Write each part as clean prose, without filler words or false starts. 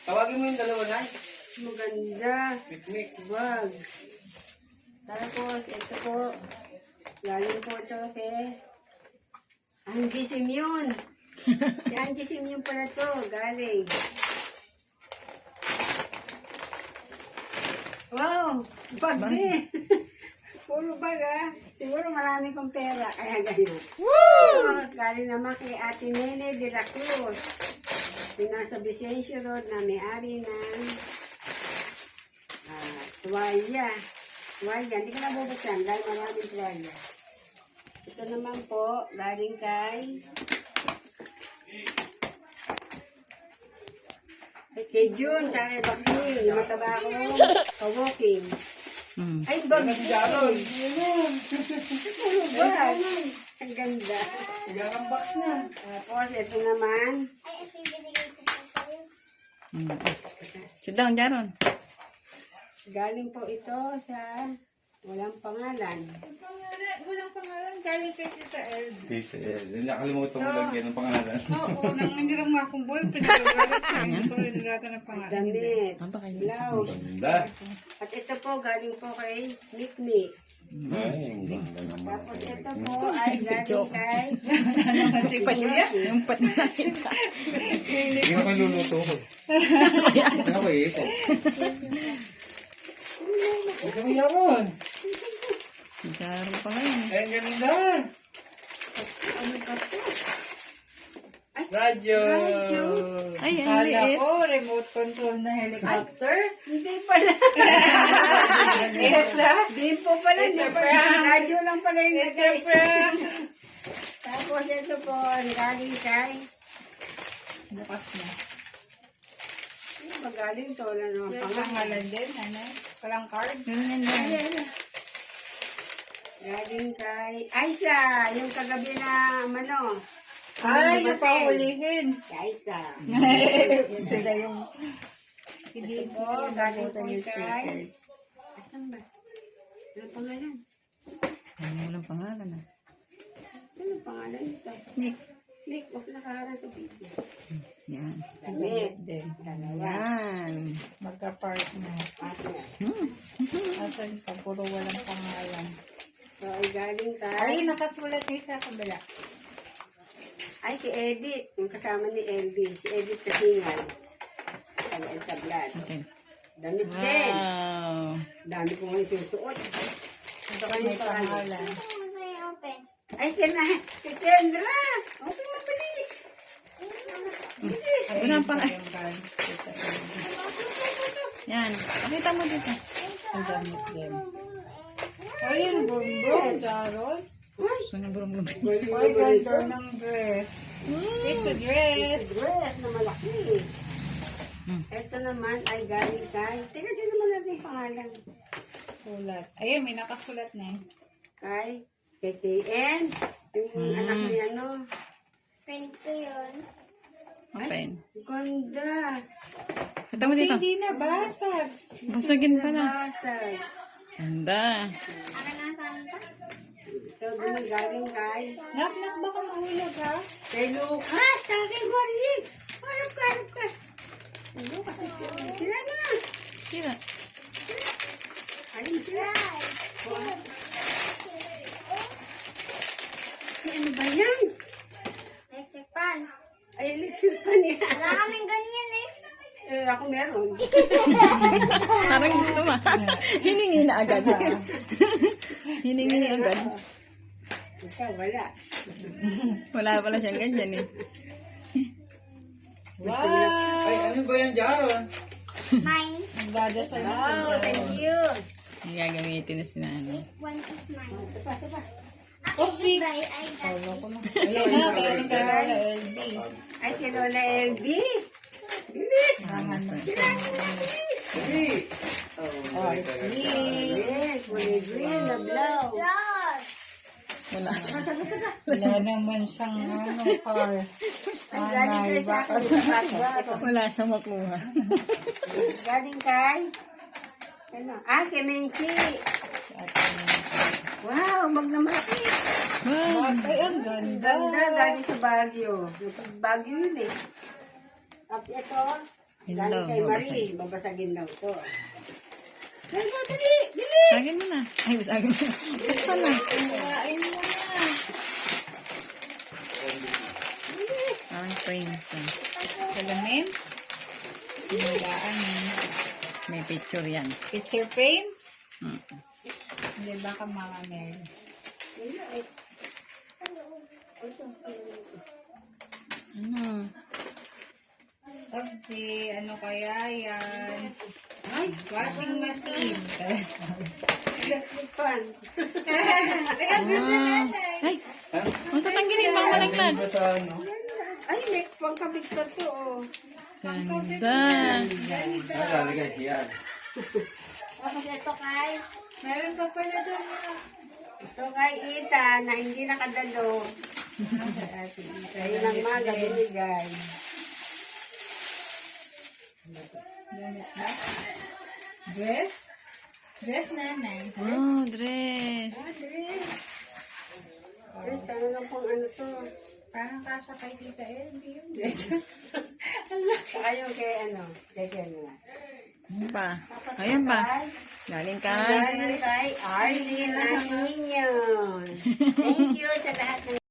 Tawagin mo yung dalawa na. Maganda. Mikmik. Wag. Tapos, ito po. Galing po ito kay Angie Simeon. Si Angie Simeon pala to. Galing. Wow! Bag din. Puro bag ah. Siguro marami kong pera. Kaya ganyan. Woo! Galing naman kay Ate Nene de la Cruz. Pinasa Vicencio Road na may-ari ng tuwalya. Tuwalya. Hindi ko na bubuksan dahil maraming tuwalya. Ito naman po, galing kay June, tsaka kay Baxing. Yung mataba ko, ka-walking. Ay, bag June. Puro bag. Ang ganda. Garang box na. Tapos, ito naman. Sit down, Jaron. Galing po ito sa walang pangalan. Walang pangalan. Galing kay Tita El. Tita El. Nakalimutan mo lagyan ng pangalan. Oo, hindi lang mga akong boyfriend. Hindi ko rin nilata ng pangalan. Damit. Aba kayo Blouse. Ganda. At ito po, galing po kay Mikmik. Ay, ang ganda naman. Tapos ito po ay galing kay Yung pat na nakita. Hindi na kayo luluto ko. Ako eh. Huwag kami yaron. Jaron pa ngayon. Ay, ang ganda. ano ba po? Radyo. Ay, ang Kala liit. ko, remote control na helicopter. Hindi pala. Yes, ah. Hindi po pala. Hindi It's a pala. prank. Radyo lang pala yung It's a nagay. prank. Tapos ito po, galing kay Bukas na. ano ba galing to? Wala naman May pangalan. pangalan din, ano? Walang card. Ganyan lang. Galing kay Aisha. Yung kagabi na ano. Ay, yung pahulihin. Kay Aisha. Sila yung... Hindi po, galing po yung kay... chicken. Asan ba? Ano pangalan? Ano walang pangalan ah. Ano pangalan ito? Nick. Nick, huwag nakaharap sa video. Yan. Damit. Din. Dalawa. Yan. Magka-partner. Partner. Asan pa? Puro walang pangalan. So, ay galing kay... Ay, nakasulat din sa kabila. Ay, si Edith. Yung kasama ni Elvin. Si Edith Kasingal. Ay, El Tablad. Okay. Damit din. Wow. Dami ko ngayon susuot. Ito May kanyang pangalan. pangalan. Ay, si Kendra. Okay, mabilis. Ano ang pangalan? Yung bag. Yan. Pakita mo dito. Ang damit din. Ayun, brum-brum, Jarol. Gusto niya burong-burong. Ay, ganda ng dress. It's a dress. Dress na malaki. Ito naman ay galing kay... Teka, dyan naman natin yung pangalan. Sulat. Ayun, may nakasulat na eh. Kay KKN. Yung anak ni ano. Okay. Ganda. Kita mo dito. Hindi na basag. Busagin pa na. Basag. Ganda. Ito naman galing kay... Nak, baka mahulog ha? Kay Lucas. Sa akin, Marie. Harap ka, harap ka. Lucas. Sila na. Sila. Ayun sila. yan? Electric fan. Ay, electric pan yan. Wala kaming ganyan eh. Ako meron. Parang gusto mo. Hiningi na agad. Hiningi agad. Ikaw, wala. Wala pala siyang ganyan eh. Ay, ano ba yan, Jaron? Mine. Nagdadasal na Oh, thank you. Ang gagamitin na si Nanay. One is mine. Sapa. Oopsie. I got Ayun na, pero kay Lola LD. Ay, kay Lola LB. Bilis. Hindi. Oh, Yes, kulay green na blow. Yes. Wala siya. Wala naman siyang car. Ay, galing kay sa akin. Kapatid. Wala siyang makuha. Galing kay? Ano? Kay Menchi. Wow, magnamaki. Wow. Ay, ang ganda. Ganda, galing sa Baguio. Baguio yun eh. At ito, galing kay Marie. Babasagin daw to. Dali mo, dali! Dali! Sagin mo na. Ay, sagin mo na. Buksan na. Kain mo na. Parang frame siya. Salamin. Magaan. May picture yan. Picture frame. Hmm. Hindi baka mga meron. Ano? Tapos si ano kaya yan? Ay, washing machine. Electric fan. Ay! Ang tatanggalin baka malaglag. Ano ba sa ano? Ay, may pangkabit na to, oh. Ganda. Nalalagay yan. Tapos ito kay, Meron pa pala doon. ito kay Ita na hindi nakadalo. Ayun ang mga binigay. Damit na. Dress? Dress nanay. Oh, dress. Ay, sana lang pang ano to. Parang kasha kay Tita LB yung dress. Saka yung kay ano, kay Kenwa. Ano pa? Ayan pa. Galing kay... Galing kay Arlene Aninion. Thank you sa lahat ng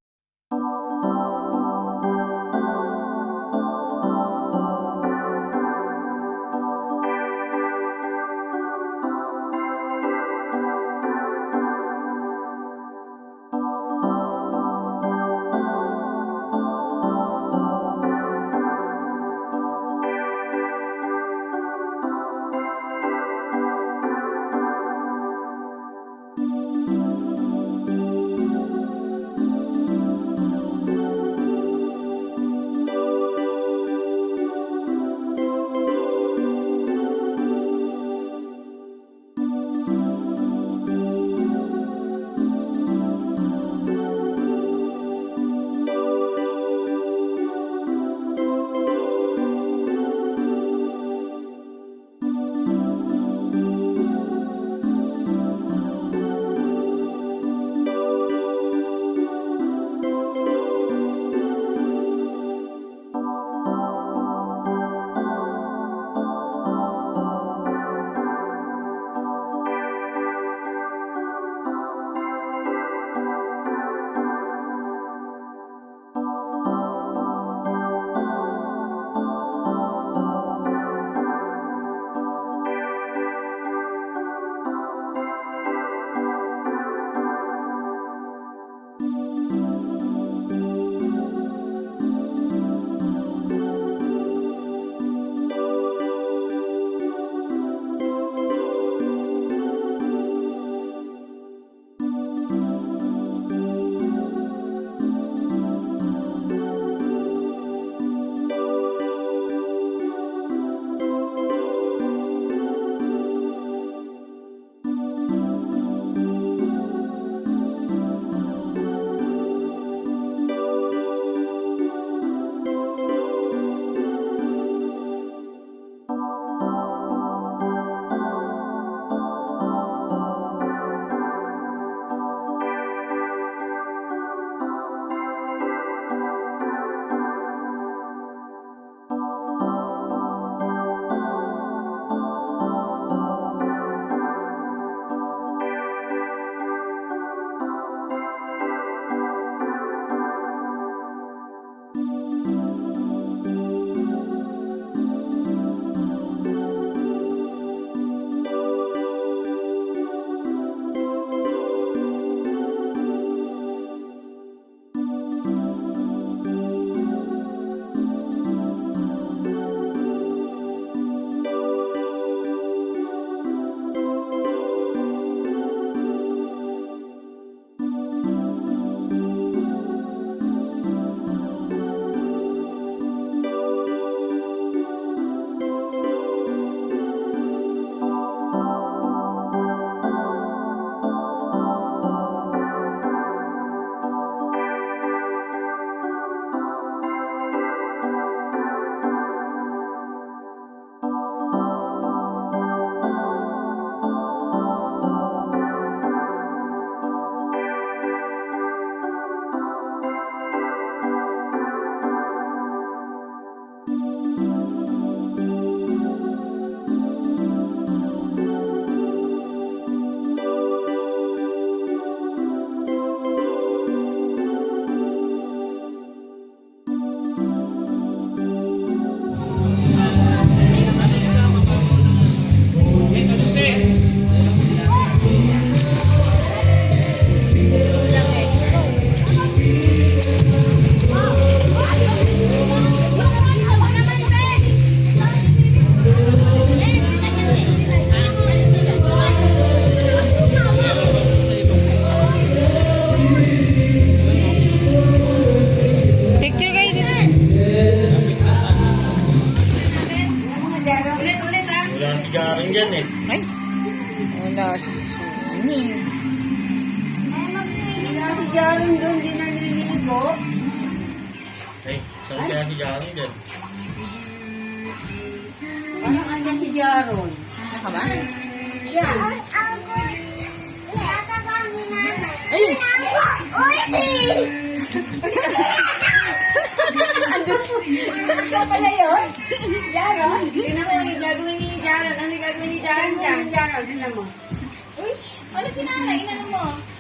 Jaron doon, di naliligo. Ay, saan kaya si Jaro dyan? Parang andyan si Jaron. Naka ba? Yan. Ayun! Ito pala yun? Jaron? Tingnan mo yung gagawin ni Jaron. Ano yung gagawin ni Jaron dyan? Jaron, tingnan mo. Uy, ano si nanay? Inano mo?